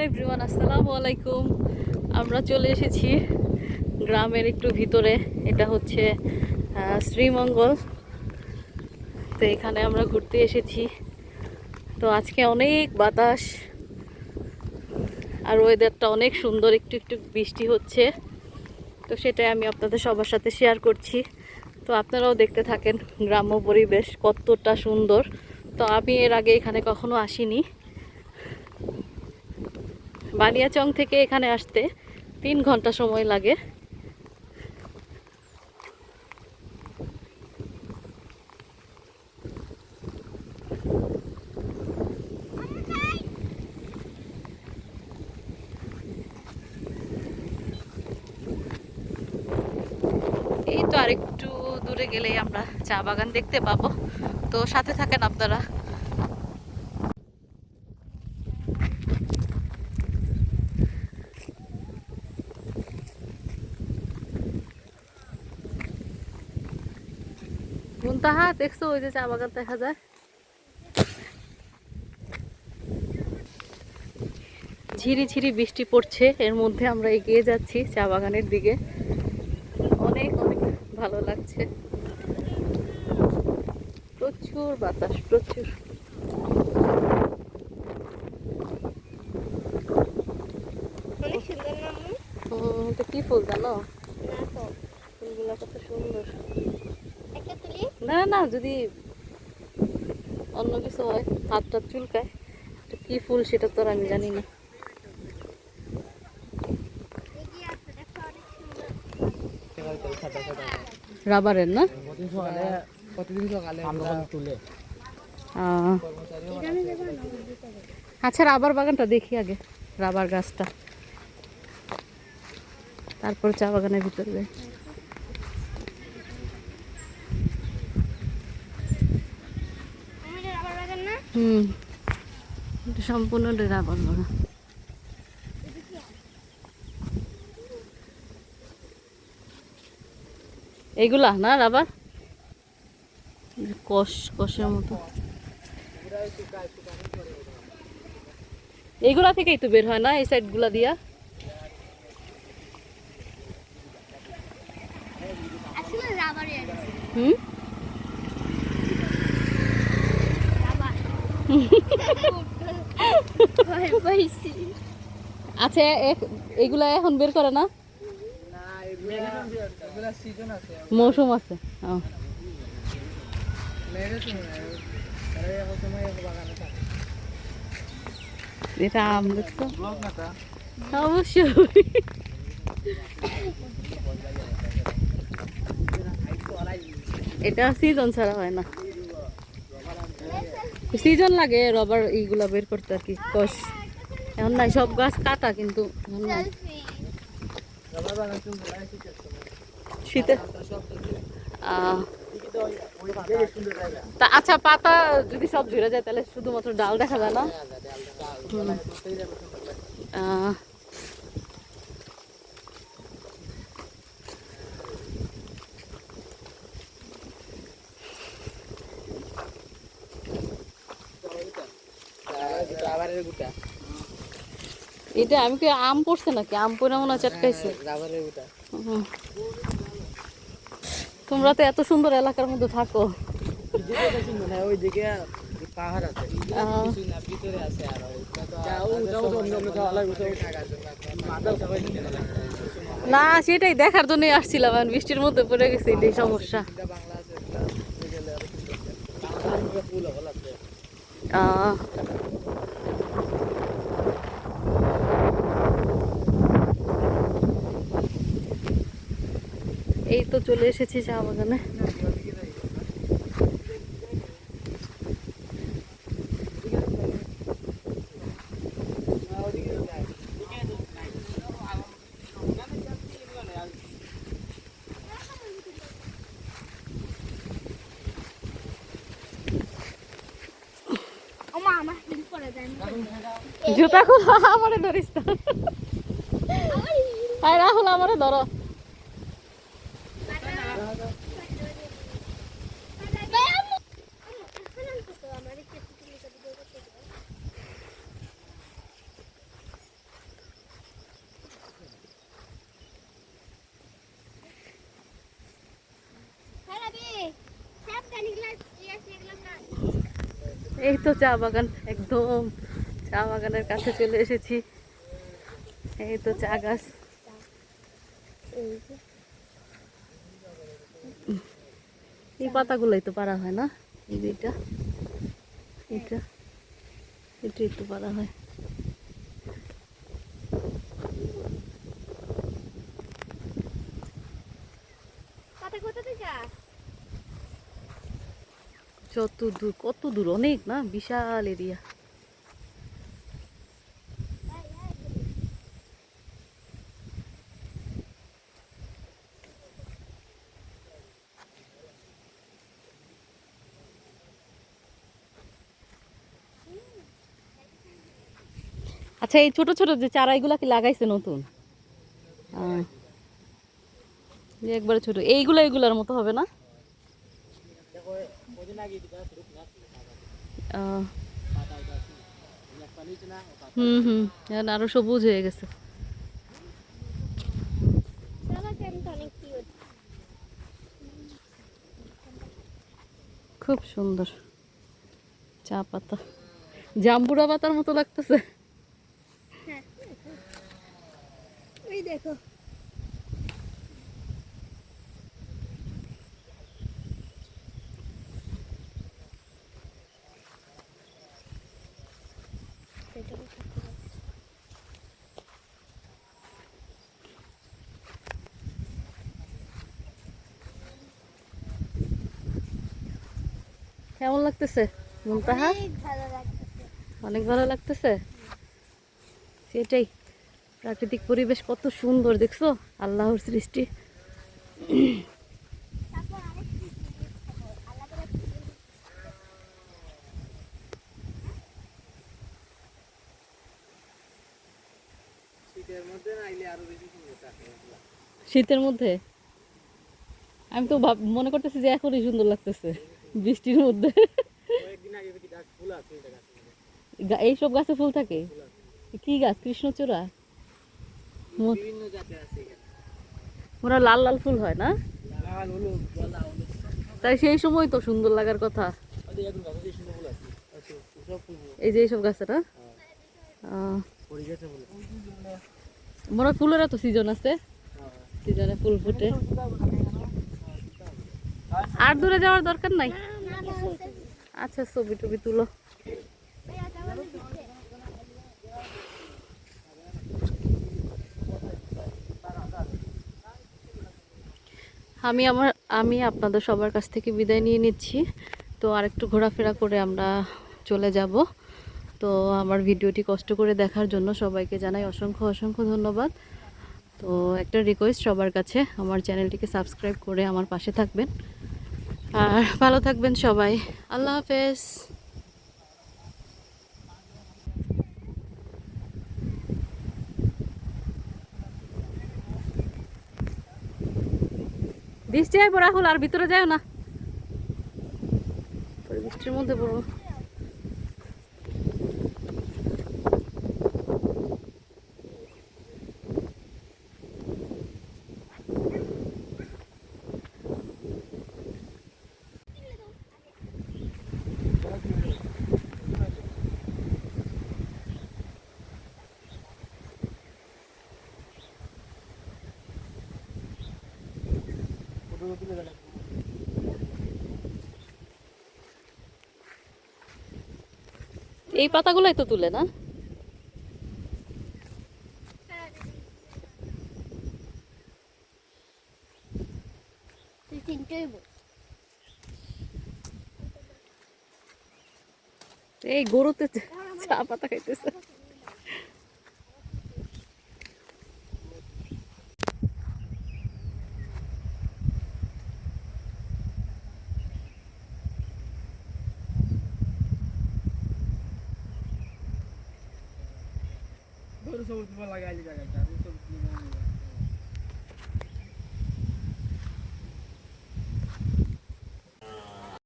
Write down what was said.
Everyone, আসসালামু আলাইকুম। আমরা চলে এসেছি গ্রামের একটু ভিতরে। এটা হচ্ছে শ্রীমঙ্গল। তো এখানে আমরা ঘুরতে এসেছি। তো আজকে অনেক বাতাস আর ওয়েদারটা অনেক সুন্দর, একটু একটু বৃষ্টি হচ্ছে। তো সেটাই আমি আপনাদের সবার সাথে শেয়ার করছি। তো আপনারাও দেখতে থাকেন গ্রাম্য পরিবেশ কতটা সুন্দর। তো আমি এর আগে এখানে কখনো আসিনি। বানিয়াচং থেকে এখানে আসতে 3 ঘন্টা সময় লাগে। এই তো আরেকটু দূরে গেলেই আমরা চা বাগান দেখতে পাবো। তো সাথে থাকেন আপনারা। মুনতাহা, দেখছো ওই যে চা বাগান দেখা যায়। ঝিরি ঝিরি বৃষ্টি পড়ছে, এর মধ্যে আমরা এগিয়ে যাচ্ছি চা বাগানের দিকে। অনেক অনেক ভালো লাগছে। প্রচুর বাতাস, প্রচুর। অনেক সুন্দর না আম্মু? এটা কি ফুল জানো? না তো। ফুলগুলা কত সুন্দর। একটা তুলি? না না, যদি অন্য কিছু হয়, হাতটা চুলকায়। এটা কি ফুল সেটা তো আর আমি জানি না। এগিয়ে আসো, দেখো অনেক সুন্দর। রাবারের না? প্রতিদিন সকালে আমরা তুলে এখানে যাবো না, ওর ভিতরে। আচ্ছা, রাবার বাগানটা দেখি আগে, রাবার গাছটা, তারপর চা বাগানের ভিতরে যাই। আমি এটা রাবার বাগান না? এটা সম্পূর্ণ রাবার বাগান। এইগুলা না রাবার, কষ কষের মতো। এইগুলা থেকেই তো বের হয় না, এই সাইড গুলা দিয়া। আসলে রাবারই আছে। হুম রাবার। ভয় পাইছি। আচ্ছা, এইগুলা এখন বের করে না, না এগুলা সিজন আছে মৌসুম আছে। মেরেছে আরে এখন সময় এক বাগানে থাকে এটা আম দেখছো? ব্লক না তা অবশ্যই। এটা সিজন ছাড়া হয় না, সিজন লাগে রবার এইগুলা বের করতে আর কি। কষ এখন নাই, সব গাছ কাটা, কিন্তু এখন নাই। সেলফি। রবার বাগান তুমি বলাই শীতের সময় শীতে সব দেখি আহ, ওই দেখে সুন্দর জায়গা তা আচ্ছা, পাতা যদি সব ঝরে যায় তাহলে শুধুমাত্র ডাল দেখা যায় না। আহ, রাবারের গুটা এটা আমি কি আম পড়ছে নাকি? আম পড়ে মনে হয় চটকাইছে। রাবারের গুটা হুম। তোমরা তো এত সুন্দর এলাকার মধ্যে থাকো। ওইদিকে পাহাড় আছে ভিতরে আছে আর না, সেটাই দেখার জন্যই আসছিলাম, আর বৃষ্টির মধ্যে পড়ে গেছে, এটাই সমস্যা। বাংলা আছে ফুল হল আছে আহ, এই তো চলে এসেছি চা বাগানে। ওমা, আমার হিল পরে যায় না। জুতা খুলো, আমারে ধরিস না। আমার হিল। আর রাহুল, আমারে ধরো। ভাই, আম্মু। আম্মু, এখন আনতো তো আমার একটু তুলি করে দিতে হবে। এই তো চা বাগান, একদম চা বাগানের কাছে চলে এসেছি। এই তো চা গাছ। এই যে এই পাতাগুলোই তো পারা হয় না, এই যে এটা এটা এটাই তো পারা হয়। পাতা কোথা থেকে যত দূর, কত দূর, অনেক না, বিশাল এরিয়া। আচ্ছা, এই ছোট ছোট যে চারা এগুলা কি লাগাইছে নতুন? আহ, যে একবারে ছোট, এইগুলা এগুলার মতো হবে না? দেখো কদিন আগে দিদা শুরু না আহ, পাতা এটা আছে একটা নিচে না হুম, এখন আরো সবুজ হয়ে গেছে। চলো কেমন অনেক কিউট খুব সুন্দর চা পাতা, জাম্বুরা পাতার মতো লাগতেছে। ওই দেখো কেমন লাগতেছে মুনতাহা? অনেক ভালো লাগতেছে অনেক ভালো লাগতেছে। সেটাই, প্রাকৃতিক পরিবেশ কত সুন্দর দেখছো, আল্লাহর সৃষ্টি। তারপর আরেক জিনিস আলাদা শীতের মধ্যে না আইলে আরো বেশি সুন্দর থাকে এগুলা। শীতের মধ্যে আমি তো মনে করতেছি যে এখনই সুন্দর লাগতেছে বৃষ্টির মধ্যে। কয়েকদিন আগে কি গাছ ফুল আছে এটা গাছে এইসব গাছে ফুল থাকে? ফুল আছে কি গাছ, কৃষ্ণচূড়া? বিভিন্ন জাতের আছে এখানে ওরা লাল লাল ফুল হয় না? লাল হলুদ গলা হলুদ তাই সেই সময় তো সুন্দর লাগার কথা। ওদের এখন গাছে সুন্দর ফুল আছে আচ্ছা সব ফুল এই যে এইসব গাছে না, পড়ে গেছে বলে মোরা ফুলেরও তো সিজন আছে, সিজনে ফুল ফুটে। আর দূরে যাওয়ার দরকার নাই। আচ্ছা, ছবি টবি তুলো। আমি আপনাদের সবার কাছ থেকে বিদায় নিয়ে নিচ্ছি। তো আরেকটু ঘোরাফেরা করে আমরা চলে যাব। তো আমার ভিডিওটি কষ্ট করে দেখার জন্য সবাইকে জানাই অসংখ্য অসংখ্য ধন্যবাদ। তো একটা রিকোয়েস্ট সবার কাছে, আমার চ্যানেলটিকে সাবস্ক্রাইব করে আমার পাশে থাকবেন। আর ভালো থাকবেন সবাই। আল্লাহ হাফেজ। বৃষ্টি আইব রাহুল, আর ভিতরে যাও না, পরে বৃষ্টির মধ্যে পড়বো। এই পাতাগুলাই তো তুলে না? তুই তিনটেই বল এই গরুতে চা পাতা খাইতেছে। গরু সবুজ লাগাইলে জায়গাটা